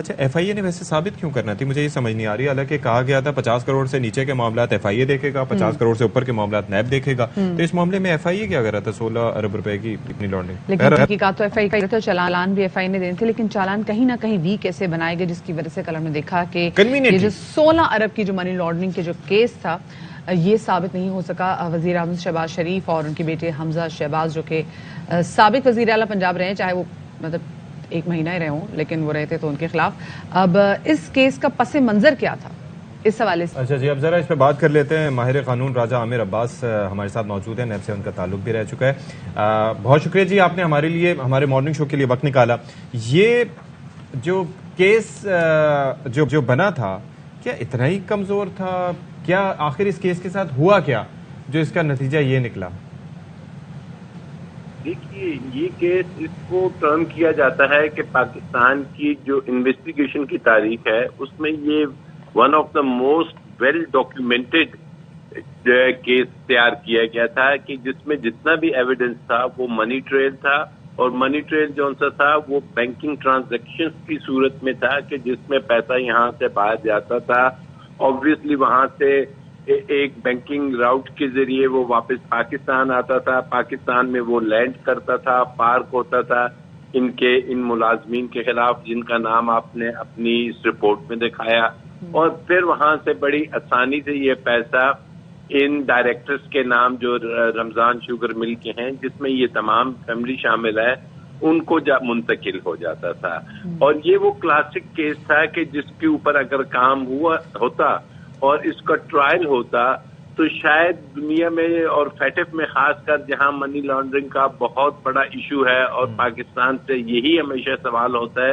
اچھا F I اے نے ویسے ثابت کیوں کرنا تھی؟ مجھے یہ سمجھ نہیں آ رہی. حالانکہ کہا گیا تھا 50 کروڑ سے نیچے کے معاملات ایف آئی اے دیکھے گا، 50 کروڑ سے اوپر کے معاملات نیب دیکھے گا. تو اس معاملے میں ایف آئی اے کیا کر رہا تھا 16 ارب روپے کی اتنی لانڈرنگ؟ لیکن تحقیقات تو ایف آئی اے کا چالان بھی ایف آئی نے دینے تھے، لیکن چالان کہیں نہ کہیں ویک ایسے بنائے گئے جس کی وجہ سے کل ہم نے دیکھا کہ یہ جو 16 ارب کی جو منی لانڈرنگ کے جو کیس تھا یہ ثابت نہیں ہو سکا. وزیر اعظم شہباز شریف اور ان کے بیٹے حمزہ شہباز جو کہ سابق وزیر اعلیٰ پنجاب رہے ہیں، چاہے وہ مطلب 1 مہینہ ہی رہے ہوں لیکن وہ رہتے تو ان کے خلاف. اب اس کیس کا پس منظر کیا تھا اس حوالے سے؟ اچھا جی، اب ذرا اس پہ بات کر لیتے ہیں. ماہر قانون راجہ عامر عباس ہمارے ساتھ موجود ہیں، نیب سے ان کا تعلق بھی رہ چکا ہے. بہت شکریہ جی، آپ نے ہمارے لیے ہمارے مارننگ شو کے لیے وقت نکالا. یہ جو کیس جو بنا تھا کیا اتنا ہی کمزور تھا؟ کیا آخر اس کیس کے ساتھ ہوا کیا جو اس کا نتیجہ یہ نکلا؟ دیکھیے، یہ کیس اس کو ٹرم کیا جاتا ہے کہ پاکستان کی جو انویسٹیگیشن کی تاریخ ہے اس میں یہ one of the most well documented case تیار کیا گیا تھا، کہ جس میں جتنا بھی ایویڈنس تھا وہ منی ٹریل تھا، اور منی ٹریل جو سا تھا وہ بینکنگ ٹرانزیکشن کی صورت میں تھا، کہ جس میں پیسہ یہاں سے باہر جاتا تھا، آبویسلی وہاں سے ایک بینکنگ راؤٹ کے ذریعے وہ واپس پاکستان آتا تھا، پاکستان میں وہ لینڈ کرتا تھا، پارک ہوتا تھا ان ملازمین کے خلاف جن کا نام آپ نے اپنی اس رپورٹ میں دکھایا، اور پھر وہاں سے بڑی آسانی سے یہ پیسہ ان ڈائریکٹرز کے نام جو رمضان شوگر مل کے ہیں، جس میں یہ تمام فیملی شامل ہے، ان کو منتقل ہو جاتا تھا. اور یہ وہ کلاسک کیس تھا کہ جس کے اوپر اگر کام ہوتا اور اس کا ٹرائل ہوتا تو شاید دنیا میں اور فیٹف میں خاص کر جہاں منی لانڈرنگ کا بہت بڑا ایشو ہے، اور پاکستان سے یہی ہمیشہ سوال ہوتا ہے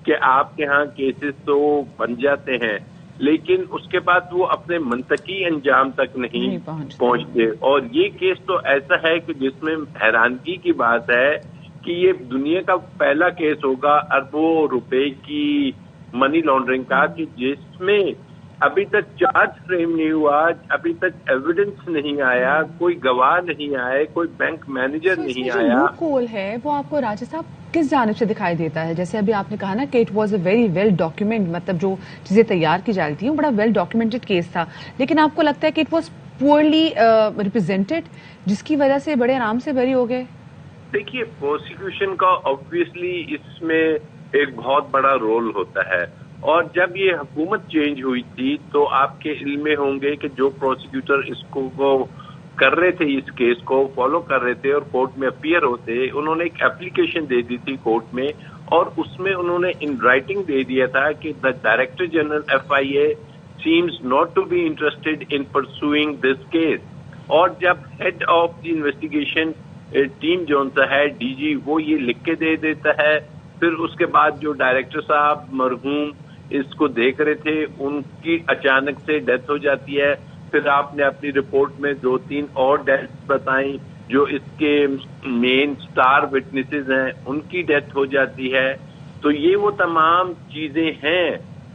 کہ آپ کے ہاں کیسز تو بن جاتے ہیں لیکن اس کے بعد وہ اپنے منطقی انجام تک نہیں پہنچتے. اور یہ کیس تو ایسا ہے کہ جس میں حیرانگی کی بات ہے کہ یہ دنیا کا پہلا کیس ہوگا اربوں روپے کی منی لانڈرنگ کا، کہ جس میں ابھی تک چارج فریم نہیں ہوا، ابھی تک ایویڈنس نہیں آیا، کوئی گواہ نہیں آئے، کوئی بینک مینیجر نہیں آیا. جو کول ہے وہ آپ کو راجہ صاحب کس جانب سے دکھائی دیتا ہے؟ جیسے ابھی آپ نے کہا نا کہ it was a very well document, مطلب جو چیزیں تیار کی جا رہی تھیں وہ بڑا ویل ڈاکیومنٹڈ کیس تھا، لیکن آپ کو لگتا ہے کہ اٹ واز پورلی ریپرزینٹڈ جس کی وجہ سے بڑے آرام سے بری ہو گئے؟ دیکھیے، پروسیکیوشن کا آبویسلی اس میں ایک بہت بڑا رول ہوتا ہے، اور جب یہ حکومت چینج ہوئی تھی تو آپ کے علم میں ہوں گے کہ جو پروسیکیوٹر اس کو کر رہے تھے، اس کیس کو فالو کر رہے تھے اور کورٹ میں اپیئر ہوتے، انہوں نے ایک اپلیکیشن دے دی تھی کورٹ میں، اور اس میں انہوں نے ان رائٹنگ دے دیا تھا کہ the director general F I A seems not to be interested in pursuing this case. اور جب head of the investigation team جو سا ہے ڈی جی، وہ یہ لکھ کے دے دیتا ہے، پھر اس کے بعد جو ڈائریکٹر صاحب مرحوم اس کو دیکھ رہے تھے ان کی اچانک سے ڈیتھ ہو جاتی ہے. پھر آپ نے اپنی رپورٹ میں 2-3 اور ڈیتھ بتائیں، جو اس کے مین سٹار وٹنسز ہیں ان کی ڈیتھ ہو جاتی ہے. تو یہ وہ تمام چیزیں ہیں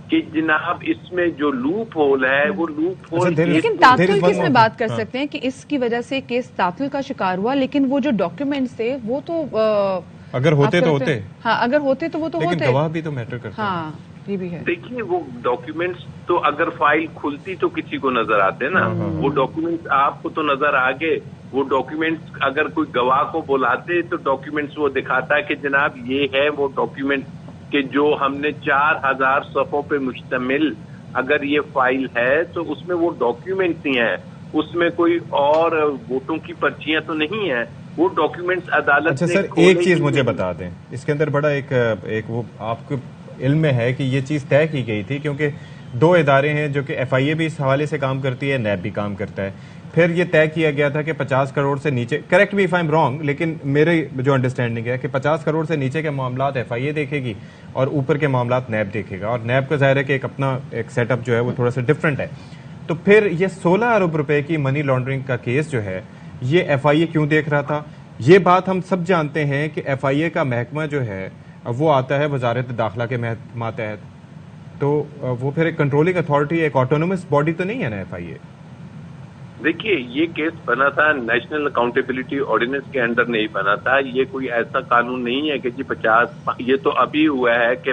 کہ جناب اس میں جو لوپ ہول ہے وہ لوپ ہول. لیکن تعطل کس میں بات کر سکتے ہیں کہ اس کی وجہ سے کیس تعطل کا شکار ہوا، لیکن وہ جو ڈاکیومنٹس تھے وہ تو اگر ہوتے تو ہوتے، ہاں اگر ہوتے تو وہ تو ہوتے، لیکن گواہ بھی تو میٹر کرتا ہے. ہاں یہ بھی ہے. دیکھیے، وہ ڈاکیومنٹس تو اگر فائل کھلتی تو کسی کو نظر آتے نا، وہ ڈاکیومنٹس آپ کو تو نظر آ گئے. وہ ڈاکیومنٹس اگر کوئی گواہ کو بلاتے تو ڈاکیومنٹس وہ دکھاتا ہے کہ جناب یہ ہے وہ ڈاکیومنٹ کہ جو ہم نے 4000 صفحوں پہ مشتمل اگر یہ فائل ہے تو اس میں وہ ڈاکیومنٹس ہی ہیں، اس میں کوئی اور ووٹوں کی پرچیاں تو نہیں ہیں. وہ ڈاکیومنٹس عدالت. اچھا سر، ایک چیز مجھے بتا دیں، اس کے اندر بڑا ایک وہ آپ کو علم میں ہے کہ یہ چیز طے کی گئی تھی، کیونکہ 2 ادارے ہیں جو کہ ایف آئی اے بھی اس حوالے سے کام کرتی ہے، نیب بھی کام کرتا ہے. پھر یہ طے کیا گیا تھا کہ 50 کروڑ سے نیچے، correct me if I am wrong, لیکن میرے جو انڈرسٹینڈنگ ہے کہ 50 کروڑ سے نیچے کے معاملات ایف آئی اے دیکھے گی اور اوپر کے معاملات نیب دیکھے گا. اور نیب کا ظاہر ہے کہ ایک اپنا ایک سیٹ اپ جو ہے وہ تھوڑا سا ڈفرینٹ ہے. تو پھر یہ 16 ارب روپے کی منی لانڈرنگ کا کیس جو ہے یہ ایف آئی اے کیوں دیکھ رہا تھا؟ یہ بات ہم سب جانتے ہیں کہ ایف آئی اے کا محکمہ جو ہے وہ آتا ہے وزارت داخلہ کے ماتحت، تو وہ پھر ایک کنٹرولنگ اتھارٹی، ایک آٹونومس باڈی تو نہیں ہے نا ایف آئی اے. دیکھیے، یہ کیس بنا تھا نیشنل اکاؤنٹیبلٹی آرڈیننس کے انڈر نہیں بنا تھا. یہ کوئی ایسا قانون نہیں ہے کہ جی 50، یہ تو ابھی ہوا ہے کہ